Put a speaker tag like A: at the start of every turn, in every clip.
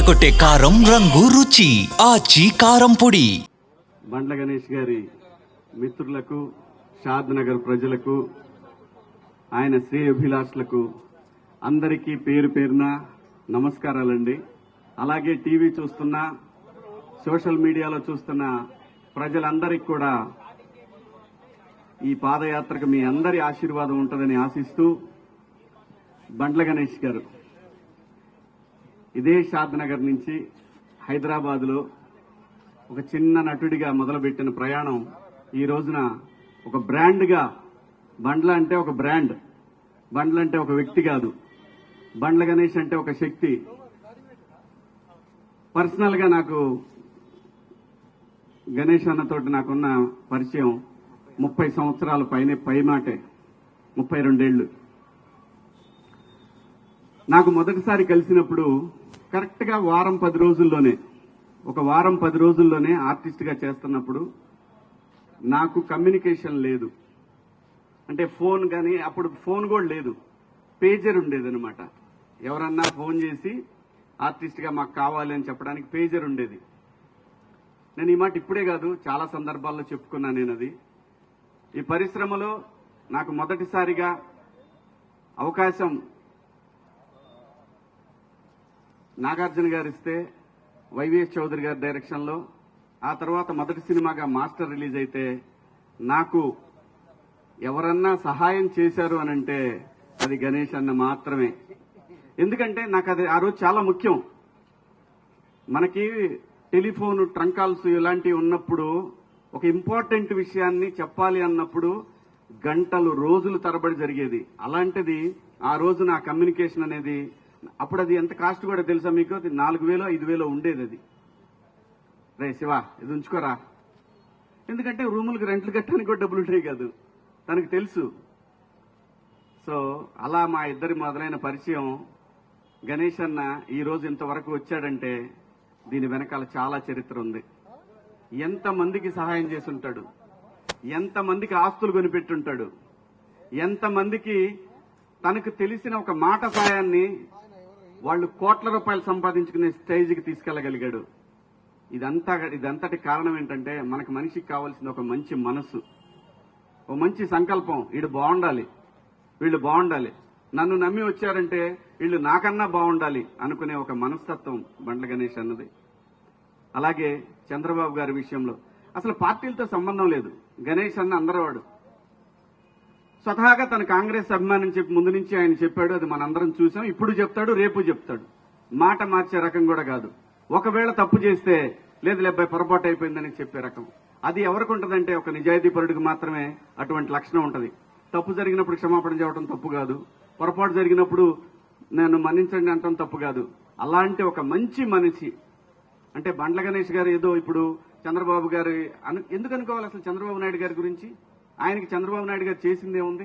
A: అదరకొట్టే కారం రంగు రుచి ఆచి కారం పొడి.
B: బండ్ల గణేష్ గారి మిత్రులకు, షాద్ నగర్ ప్రజలకు, ఆయన శ్రేయోభిలాషులకు అందరికీ పేరు పేరున నమస్కారాలండి. అలాగే టీవీ చూస్తున్న, సోషల్ మీడియాలో చూస్తున్న ప్రజలందరికీ కూడా ఈ పాదయాత్రకు మీ అందరి ఆశీర్వాదం ఉంటుందని ఆశిస్తూ, బండ్ల గణేష్ గారు ఇదే షాద్ నగర్ నుంచి హైదరాబాద్లో ఒక చిన్న నటుడిగా మొదలుపెట్టిన ప్రయాణం ఈ రోజున ఒక బ్రాండ్గా, బండ్ల అంటే ఒక బ్రాండ్, బండ్ల అంటే ఒక వ్యక్తి కాదు, బండ్ల గణేష్ అంటే ఒక శక్తి. పర్సనల్ గా నాకు గణేష్ అన్నతోటి నాకున్న పరిచయం 30 సంవత్సరాల పైమాటే, 32 ఏళ్లు. నాకు మొదటిసారి కలిసినప్పుడు కరెక్ట్ గా వారం 10 రోజుల్లోనే ఆర్టిస్ట్ గా చేస్తున్నప్పుడు నాకు కమ్యూనికేషన్ లేదు. అంటే ఫోన్ గాని, అప్పుడు ఫోన్ కూడా లేదు, పేజర్ ఉండేదన్నమాట. ఎవరన్నా ఫోన్ చేసి ఆర్టిస్ట్ గా మాకు కావాలి అని చెప్పడానికి పేజర్ ఉండేది. నేను ఈ మాట ఇప్పుడే కాదు, చాలా సందర్భాల్లో చెప్పుకున్నా. నేను అది ఈ పరిశ్రమలో నాకు మొదటిసారిగా అవకాశం నాగార్జున గారు ఇస్తే, వైవిఎస్ చౌదరి గారి డైరెక్షన్ లో, ఆ తర్వాత మొదటి సినిమాగా మాస్టర్ రిలీజ్ అయితే నాకు ఎవరన్నా సహాయం చేశారు అనంటే అది గణేష్ అన్న మాత్రమే. ఎందుకంటే నాకు అది ఆ రోజు చాలా ముఖ్యం. మనకి టెలిఫోన్ ట్రంక్ కాల్స్ ఇలాంటివి ఉన్నప్పుడు, ఒక ఇంపార్టెంట్ విషయాన్ని చెప్పాలి అన్నప్పుడు గంటలు, రోజులు తరబడి జరిగేది. అలాంటిది ఆ రోజు నా కమ్యూనికేషన్ అనేది, అప్పుడు అది ఎంత కాస్ట్ కూడా తెలుసా మీకు? అది 4,000 5,000 ఉండేది. అది రే శివ ఇది ఉంచుకోరా, ఎందుకంటే రూములకు రెంట్లు కట్టడానికి కూడా డబ్బులు ఉంటాయి కాదు, తనకు తెలుసు. సో అలా మా ఇద్దరి మొదలైన పరిచయం. గణేష్ అన్న ఈ రోజు ఇంతవరకు వచ్చాడంటే దీని వెనకాల చాలా చరిత్ర ఉంది. ఎంతమందికి సహాయం చేసుంటాడు, ఎంతమందికి ఆస్తులు కొనిపెట్టుంటాడు, ఎంతమందికి తనకు తెలిసిన ఒక మాట సాయాన్ని వాళ్ళు కోట్ల రూపాయలు సంపాదించుకునే స్టేజ్కి తీసుకెళ్లగలిగాడు. ఇదంతటి కారణం ఏంటంటే, మనకు మనిషికి కావాల్సిన ఒక మంచి మనస్సు, ఒక మంచి సంకల్పం. వీళ్ళు బాగుండాలి, వీళ్ళు బాగుండాలి, నన్ను నమ్మి వచ్చారంటే వీళ్ళు నాకన్నా బాగుండాలి అనుకునే ఒక మనస్తత్వం బండ్ల గణేష్ అన్నది. అలాగే చంద్రబాబు గారి విషయంలో అసలు పార్టీలతో సంబంధం లేదు. గణేష్ అన్న అందరవాడు. స్వతహాగా తన కాంగ్రెస్ అభిమానం చెప్పి ముందు నుంచి ఆయన చెప్పాడు, అది మనందరం చూసాం. ఇప్పుడు చెప్తాడు, రేపు చెప్తాడు. మాట మార్చే రకం కూడా కాదు. ఒకవేళ తప్పు చేస్తే లేదు లేబ్బాయి పొరపాటు అయిపోయిందని చెప్పే రకం. అది ఎవరికి ఉంటుందంటే ఒక నిజాయితీపరుడికి మాత్రమే అటువంటి లక్షణం ఉంటది. తప్పు జరిగినప్పుడు క్షమాపణ చెప్పడం తప్పు కాదు, పొరపాటు జరిగినప్పుడు నేను మన్నించండి అంటాం తప్పు కాదు. అలాంటి ఒక మంచి మనిషి అంటే బండ్ల గణేష్ గారు. ఏదో ఇప్పుడు చంద్రబాబు గారు ఎందుకు అనుకోవాలి అసలు చంద్రబాబు నాయుడు గారి గురించి? ఆయనకి చంద్రబాబు నాయుడు గారు చేసిందే ఉంది,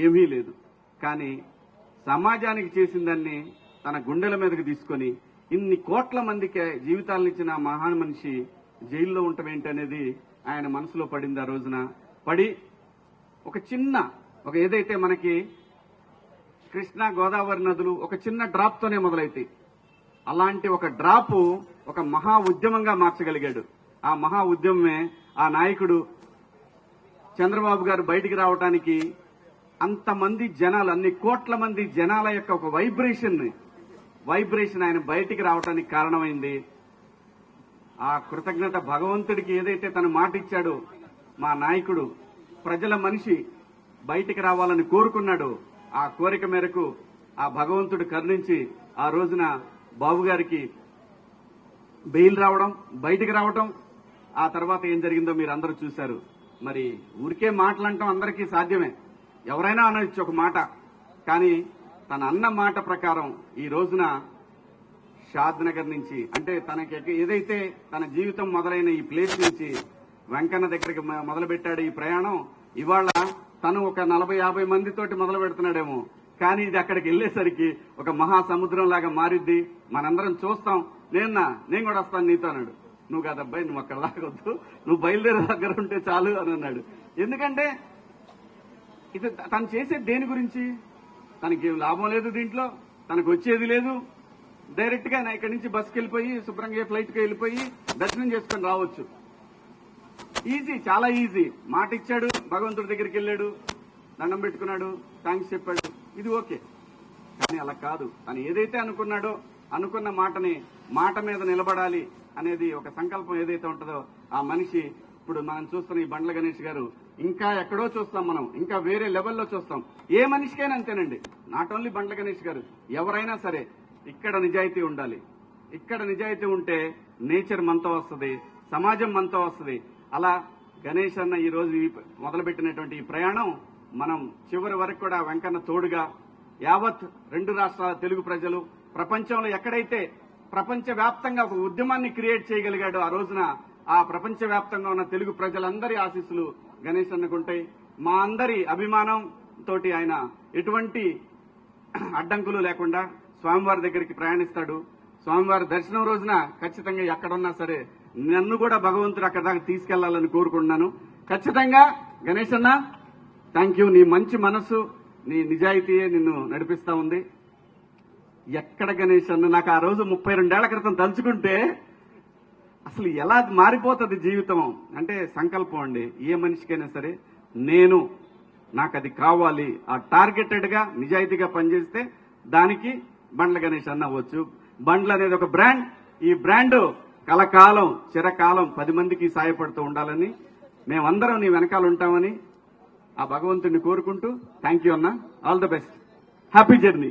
B: ఏమీ లేదు. కానీ సమాజానికి చేసిందాన్ని తన గుండెల మీదకి తీసుకొని ఇన్ని కోట్ల మందికి జీవితాలను ఇచ్చిన మహాన్ మనిషి జైల్లో ఉండటమేంటి అనేది ఆయన మనసులో పడింది. ఆ రోజున పడి ఒక ఏదైతే మనకి కృష్ణా గోదావరి నదులు ఒక చిన్న డ్రాప్ తోనే మొదలైతాయి, అలాంటి ఒక డ్రాపు ఒక మహా ఉద్యమంగా మార్చగలిగాడు. ఆ మహా ఉద్యమమే ఆ నాయకుడు చంద్రబాబు గారు బయటికి రావడానికి అంతమంది జనాలు, అన్ని కోట్ల మంది జనాల యొక్క ఒక వైబ్రేషన్ ఆయన బయటికి రావడానికి కారణమైంది. ఆ కృతజ్ఞత భగవంతుడికి ఏదైతే తను మాట ఇచ్చాడో, మా నాయకుడు ప్రజల మనిషి బయటికి రావాలని కోరుకున్నాడు. ఆ కోరిక మేరకు ఆ భగవంతుడు కరుణించి ఆ రోజున బాబు గారికి బెయిల్ రావడం, బయటికి రావడం. ఆ తర్వాత ఏం జరిగిందో మీరు అందరూ చూశారు. మరి ఊరికే మాటలంటాం అందరికీ సాధ్యమే, ఎవరైనా అనొచ్చు ఒక మాట. కానీ తన అన్న మాట ప్రకారం ఈ రోజున షాద్ నగర్ నుంచి, అంటే తనకి ఏదైతే తన జీవితం మొదలైన ఈ ప్లేస్ నుంచి వెంకన్న దగ్గరికి మొదలుపెట్టాడు ఈ ప్రయాణం. ఇవాళ తను ఒక 40-50 మందితోటి మొదలు పెడుతున్నాడేమో, కానీ ఇది అక్కడికి వెళ్లేసరికి ఒక మహాసముద్రం లాగా మారిద్ది. మనందరం చూస్తాం. నేను కూడా వస్తాను నీతో అన్నాడు. నువ్వు కాదబ్బాయి, నువ్వు అక్కడ లాగొద్దు, నువ్వు బయలుదేరే దగ్గర ఉంటే చాలు అని అన్నాడు. ఎందుకంటే ఇది తను చేసేది దేని గురించి? తనకి లాభం లేదు, దీంట్లో తనకు వచ్చేది లేదు. డైరెక్ట్ గా ఇక్కడి నుంచి బస్కి వెళ్ళిపోయి శుభ్రంగా ఫ్లైట్ కి వెళ్ళిపోయి దర్శనం చేసుకొని రావచ్చు. ఈజీ, చాలా ఈజీ. మాట ఇచ్చాడు, భగవంతుడి దగ్గరికి వెళ్ళాడు, దండం పెట్టుకున్నాడు, థ్యాంక్స్ చెప్పాడు, ఇది ఓకే. కానీ అలా కాదు. తను ఏదైతే అనుకున్నాడో అనుకున్న మాటని మాట మీద నిలబడాలి అనేది ఒక సంకల్పం ఏదైతే ఉంటుందో ఆ మనిషి ఇప్పుడు మనం చూస్తున్న ఈ బండ్ల గణేష్ గారు ఇంకా ఎక్కడో చూస్తాం, మనం ఇంకా వేరే లెవెల్లో చూస్తాం. ఏ మనిషికైనా అంతేనండి, నాట్ ఓన్లీ బండ్ల గణేష్ గారు, ఎవరైనా సరే ఇక్కడ నిజాయితీ ఉండాలి. ఇక్కడ నిజాయితీ ఉంటే నేచర్ మనతో వస్తుంది, సమాజం మనతో వస్తుంది. అలా గణేష్ అన్న ఈ రోజు మొదలుపెట్టినటువంటి ఈ ప్రయాణం మనం చివరి వరకు కూడా వెంకన్న తోడుగా యావత్ 2 రాష్ట్రాల తెలుగు ప్రజలు ప్రపంచంలో ఎక్కడైతే ప్రపంచ వ్యాప్తంగా ఒక ఉద్యమాన్ని క్రియేట్ చేయగలిగాడో ఆ రోజున ఆ ప్రపంచ వ్యాప్తంగా ఉన్న తెలుగు ప్రజలందరి ఆశీస్సులు గణేష్ అన్నకుంటాయి. మా అందరి అభిమానం తోటి ఆయన ఎటువంటి అడ్డంకులు లేకుండా స్వామివారి దగ్గరికి ప్రయాణిస్తాడు. స్వామివారి దర్శనం రోజున ఖచ్చితంగా ఎక్కడున్నా సరే నన్ను కూడా భగవంతుడు అక్కడ దాకా తీసుకెళ్లాలని కోరుకుంటున్నాను. ఖచ్చితంగా గణేష్ అన్న థ్యాంక్ యూ. నీ మంచి మనసు, నీ నిజాయితీయే నిన్ను నడిపిస్తా ఉంది. ఎక్కడ గణేష్ అన్న నాకు ఆ రోజు 32 ఏళ్ల క్రితం తలుచుకుంటే అసలు ఎలా మారిపోతుంది జీవితం అంటే సంకల్పం అండి. ఏ మనిషికైనా సరే నాకు అది కావాలి, ఆ టార్గెటెడ్ గా నిజాయితీగా పనిచేస్తే దానికి బండ్ల గణేష్ అన్న అవ్వచ్చు. బండ్లు అనేది ఒక బ్రాండ్. ఈ బ్రాండ్ కలకాలం చిరకాలం 10 మందికి సాయపడుతూ ఉండాలని మేమందరం నీ వెనకాల ఉంటామని ఆ భగవంతుడిని కోరుకుంటూ థ్యాంక్ యూ అన్న. All the best. Happy journey.